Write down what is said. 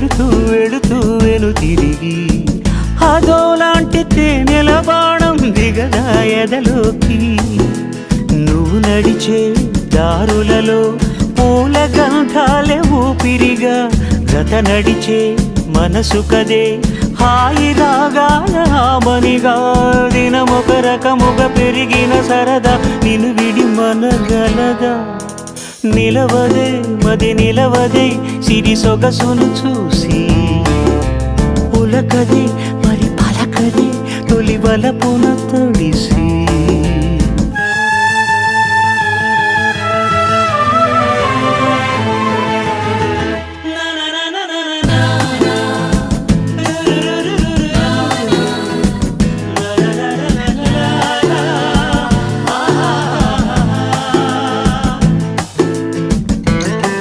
వెళుతూ వెళుతూ వెను తిరిగి అదోలాంటి తేనెల బాణం దిగదా ఎదలోకి నువ్వు నడిచే దారులలో పూల గంధాలే ఊపిరిగా గత నడిచే మనసు కదే హాయి రాగాల ఆమనిగా దినమొక రకముగా పెరిగిన సరదా నిన్ను విడి మనగలదా నిలవదే మది నిలవదే సిరి సొగసును చూసి ఉలకదే మరి పలకదే తొలి వలపున